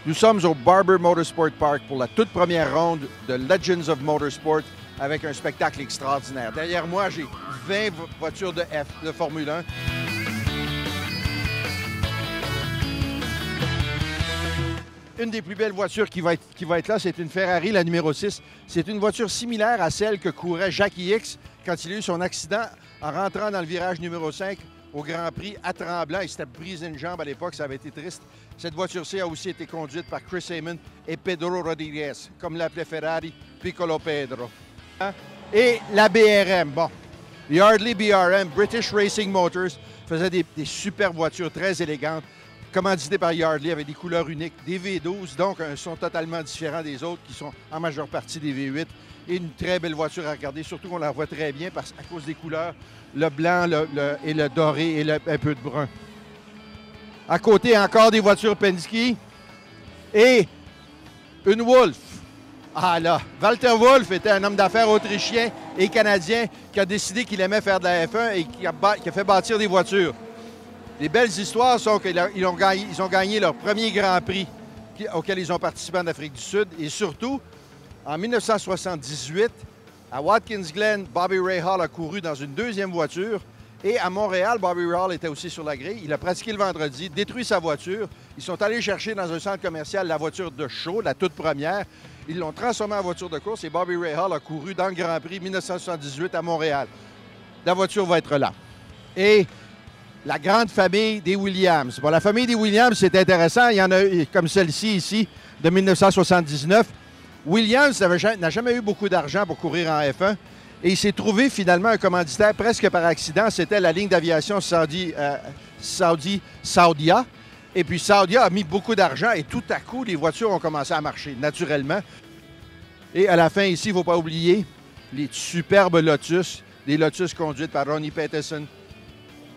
Nous sommes au Barber Motorsport Park pour la toute première ronde de Legends of Motorsport avec un spectacle extraordinaire. Derrière moi, j'ai 20 voitures de Formule 1. Une des plus belles voitures qui va être là, c'est une Ferrari, la numéro 6. C'est une voiture similaire à celle que courait Jackie Hicks quand il a eu son accident en rentrant dans le virage numéro 5 au Grand Prix à Tremblant. Il s'était brisé une jambe à l'époque, ça avait été triste. Cette voiture-ci a aussi été conduite par Chris Amon et Pedro Rodriguez, comme l'appelait Ferrari, Piccolo Pedro. Et la BRM, bon, Yardley BRM, British Racing Motors, faisait des super voitures très élégantes, commanditées par Yardley avec des couleurs uniques, des V12, donc un son totalement différent des autres qui sont en majeure partie des V8. Et une très belle voiture à regarder, surtout qu'on la voit très bien à cause des couleurs, le blanc et le doré et un peu de brun. À côté, encore des voitures Penske et une Wolf. Ah là, Walter Wolf était un homme d'affaires autrichien et canadien qui a décidé qu'il aimait faire de la F1 et qui a fait bâtir des voitures. Les belles histoires sont qu'ils ont gagné leur premier Grand Prix auquel ils ont participé en Afrique du Sud. Et surtout, en 1978, à Watkins Glen, Bobby Rahal a couru dans une deuxième voiture. Et à Montréal, Bobby Rahal était aussi sur la grille. Il a pratiqué le vendredi, détruit sa voiture. Ils sont allés chercher dans un centre commercial la voiture de show, la toute première. Ils l'ont transformée en voiture de course et Bobby Rahal a couru dans le Grand Prix 1978 à Montréal. La voiture va être là. Et la grande famille des Williams. Bon, la famille des Williams, c'est intéressant. Il y en a comme celle-ci ici, de 1979. Williams n'a jamais eu beaucoup d'argent pour courir en F1. Et il s'est trouvé finalement un commanditaire presque par accident. C'était la ligne d'aviation Saudia. Et puis Saudia a mis beaucoup d'argent et tout à coup, les voitures ont commencé à marcher naturellement. Et à la fin ici, il ne faut pas oublier les superbes Lotus, des Lotus conduites par Ronnie Peterson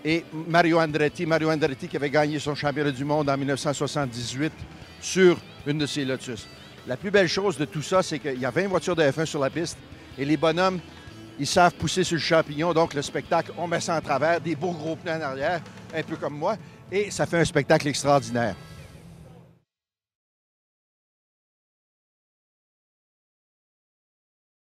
et Mario Andretti. Mario Andretti qui avait gagné son championnat du monde en 1978 sur une de ces Lotus. La plus belle chose de tout ça, c'est qu'il y a 20 voitures de F1 sur la piste et les bonhommes, ils savent pousser sur le champignon. Donc, le spectacle, on met ça en travers, des beaux gros pneus en arrière, un peu comme moi, et ça fait un spectacle extraordinaire.